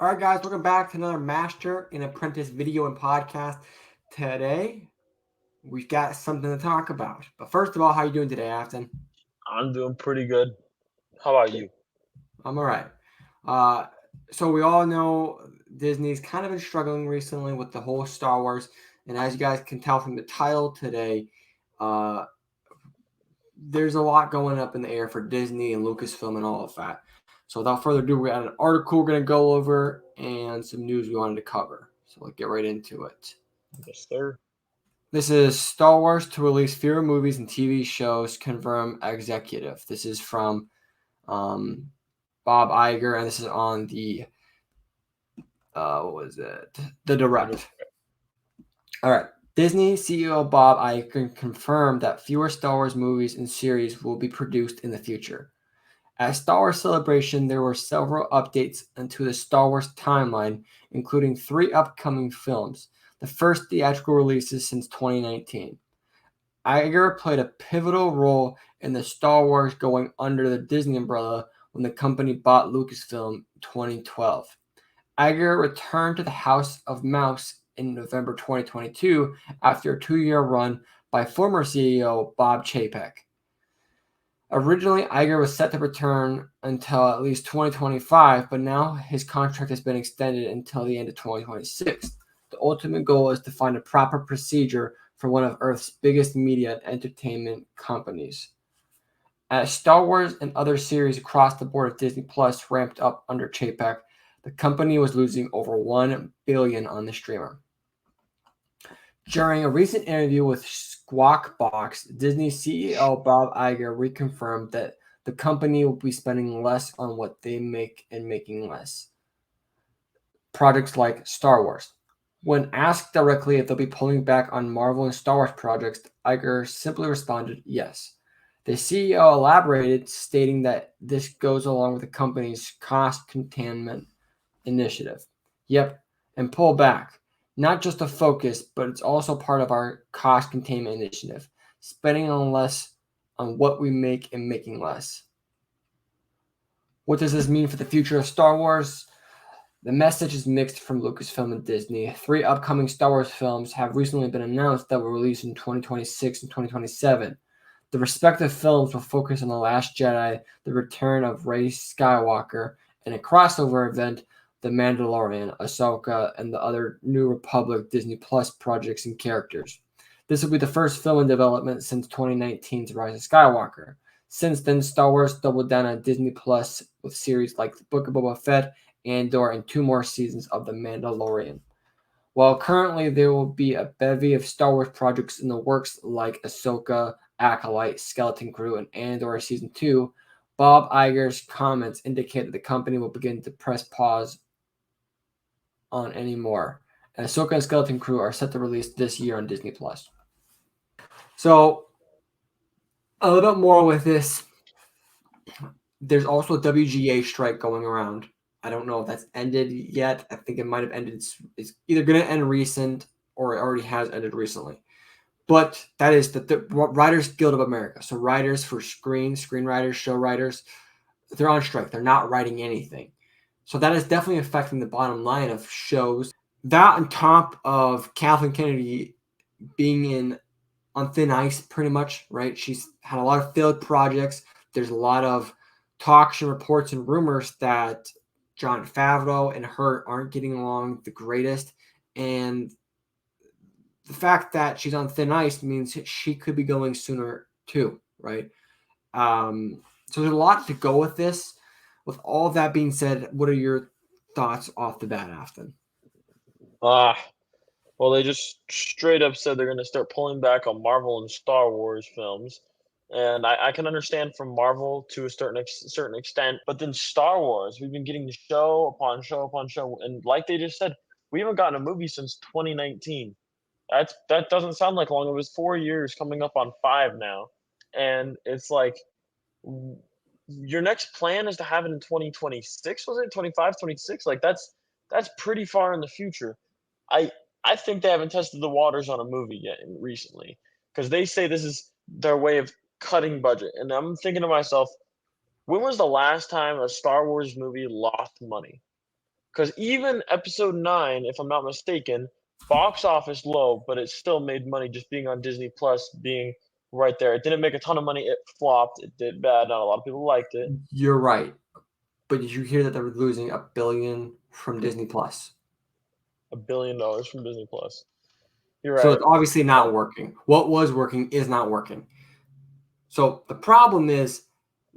All right, guys, welcome back to another Master and Apprentice video and podcast. Today, we've got something to talk about. But first of all, how you doing today, Afton? I'm doing pretty good. How about you? I'm all right. Uh, so we all know Disney's kind of been struggling recently with the whole Star Wars, and as you guys can tell from the title today, uh, there's a lot going up in the air for Disney and Lucasfilm and all of that. So without further ado, we got an article we're going to go over and some news we wanted to cover. So let's get right into it. Yes, sir. This is Star Wars to release fewer movies and TV shows, confirm executive. This is from Bob Iger, and this is on the what was it? The Direct. All right. Disney CEO Bob Iger confirmed that fewer Star Wars movies and series will be produced in the future. At Star Wars Celebration, there were several updates into the Star Wars timeline, including 3 upcoming films, the first theatrical releases since 2019. Iger played a pivotal role in the Star Wars going under the Disney umbrella when the company bought Lucasfilm in 2012. Iger returned to the House of Mouse in November 2022 after a 2-year run by former CEO Bob Chapek. Originally, Iger was set to return until at least 2025, but now his contract has been extended until the end of 2026. The ultimate goal is to find a proper procedure for one of Earth's biggest media and entertainment companies. As Star Wars and other series across the board at Disney Plus ramped up under Chapek, the company was losing over $1 billion on the streamer. During a recent interview with Squawk Box, Disney CEO Bob Iger reconfirmed that the company will be spending less on what they make and making less. Projects like Star Wars. When asked directly if they'll be pulling back on Marvel and Star Wars projects, Iger simply responded, yes. The CEO elaborated, stating that this goes along with the company's cost containment initiative. Yep, and pull back. Not just a focus, but it's also part of our cost containment initiative. Spending on less on what we make and making less. What does this mean for the future of Star Wars? The message is mixed from Lucasfilm and Disney. 3 upcoming Star Wars films have recently been announced that will release in 2026 and 2027. The respective films will focus on The Last Jedi, the return of Rey Skywalker, and a crossover event, The Mandalorian, Ahsoka, and the other New Republic Disney Plus projects and characters. This will be the first film in development since 2019's Rise of Skywalker. Since then, Star Wars doubled down on Disney Plus with series like The Book of Boba Fett, Andor, and 2 more seasons of The Mandalorian. While currently there will be a bevy of Star Wars projects in the works like Ahsoka, Acolyte, Skeleton Crew, and Andor Season 2, Bob Iger's comments indicate that the company will begin to press pause on any more. And Ahsoka and Skeleton Crew are set to release this year on Disney Plus. So a little bit more with this. There's also a WGA strike going around. I don't know if that's ended yet. I think it might have ended. It's either going to end recent or it already has ended recently. But that is the Writers Guild of America. So writers for screenwriters, show writers, they're on strike. They're not writing anything. So that is definitely affecting the bottom line of shows. That on top of Kathleen Kennedy being in on thin ice pretty much, right? She's had a lot of failed projects. There's a lot of talks and reports and rumors that Jon Favreau and her aren't getting along the greatest. And the fact that she's on thin ice means she could be going sooner too, right? So there's a lot to go with this. With all of that being said, what are your thoughts off the bat, Afton? Ah, well, they just straight up said they're going to start pulling back on Marvel and Star Wars films. And I can understand from Marvel to a certain extent, but then Star Wars, we've been getting show upon show upon show, and like they just said, we haven't gotten a movie since 2019. That doesn't sound like long. It was 4 years, coming up on 5 now, and it's like your next plan is to have it in 2026, was it 25, 26? Like that's pretty far in the future. I i think they haven't tested the waters on a movie yet recently, because they say this is their way of cutting budget, and I'm thinking to myself, when was the last time a Star Wars movie lost money? Because even episode 9, if I'm not mistaken, box office low, but it still made money just being on Disney Plus, being right there. It didn't make a ton of money. It flopped. It did bad. Not a lot of people liked it. You're right. But did you hear that they're losing $1 billion from Disney Plus? $1 billion from Disney Plus. You're So right. it's obviously not And working. What was working is not working. So the problem is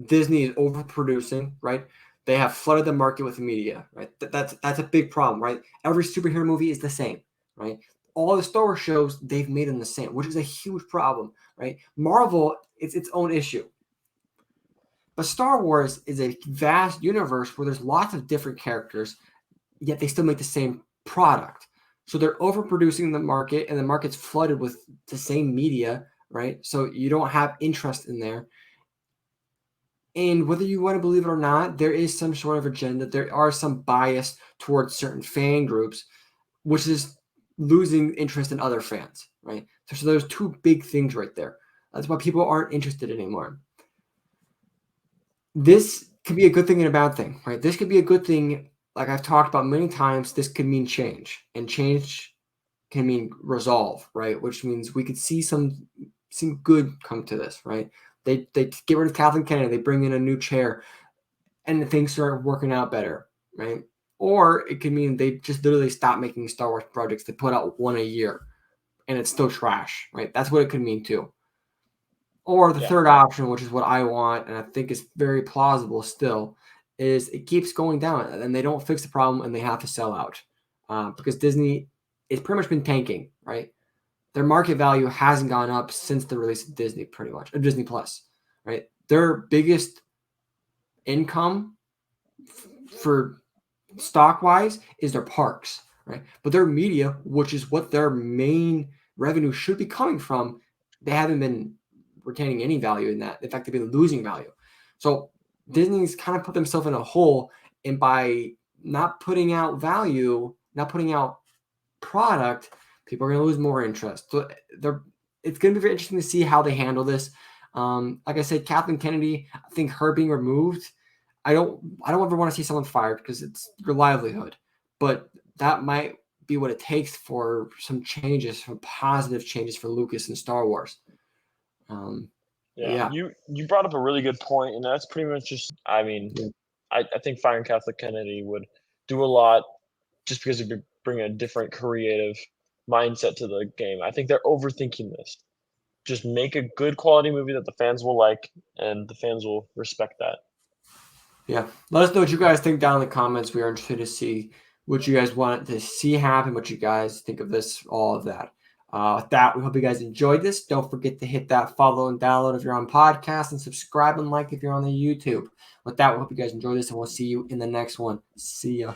Disney is overproducing, right? They have flooded the market with media, right? That's a big problem, right? Every superhero movie is the same, right? All the Star Wars shows they've made them the same, which is a huge problem, right? Marvel, it's its own issue. But Star Wars is a vast universe where there's lots of different characters, yet they still make the same product. So they're overproducing the market, and the market's flooded with the same media, right? So you don't have interest in there. And whether you want to believe it or not, there is some sort of agenda. There are some bias towards certain fan groups, which is losing interest in other fans, right? So there's two big things right there. That's why people aren't interested anymore. This could be a good thing and a bad thing, right? This could be a good thing. Like I've talked about many times, this could mean change, and change can mean resolve, right? Which means we could see some good come to this, right? They get rid of Kathleen Kennedy, they bring in a new chair, and things start working out better, right? Or it could mean they just literally stop making Star Wars projects. They put out one a year, and it's still trash, right? That's what it could mean too. Or the yeah, third option, which is what I want, and I think is very plausible still, is it keeps going down, and they don't fix the problem, and they have to sell out because Disney, it's pretty much been tanking, right? Their market value hasn't gone up since the release of Disney, pretty much, or Disney Plus, right? Their biggest income for stock wise is their parks, right? But their media, which is what their main revenue should be coming from, they haven't been retaining any value in that. In fact, they've been losing value. So Disney's kind of put themselves in a hole, and by not putting out value, not putting out product, people are going to lose more interest. So it's going to be very interesting to see how they handle this. Like I said, Kathleen Kennedy, I think her being removed, I don't ever want to see someone fired because it's your livelihood, but that might be what it takes for some changes, some positive changes for Lucas and Star Wars. yeah. Yeah, You brought up a really good point, and that's pretty much just. I mean, yeah, I think firing Catholic Kennedy would do a lot just because it'd be bringing a different creative mindset to the game. I think they're overthinking this. Just make a good quality movie that the fans will like, and the fans will respect that. yeah. Let us know what you guys think down in the comments. We are interested to see what you guys want to see happen, what you guys think of this, all of that. With that, we hope you guys enjoyed this. Don't forget to hit that follow and download if you're on podcast, and subscribe and like if you're on the YouTube. With that, we hope you guys enjoyed this, and we'll see you in the next one. See ya.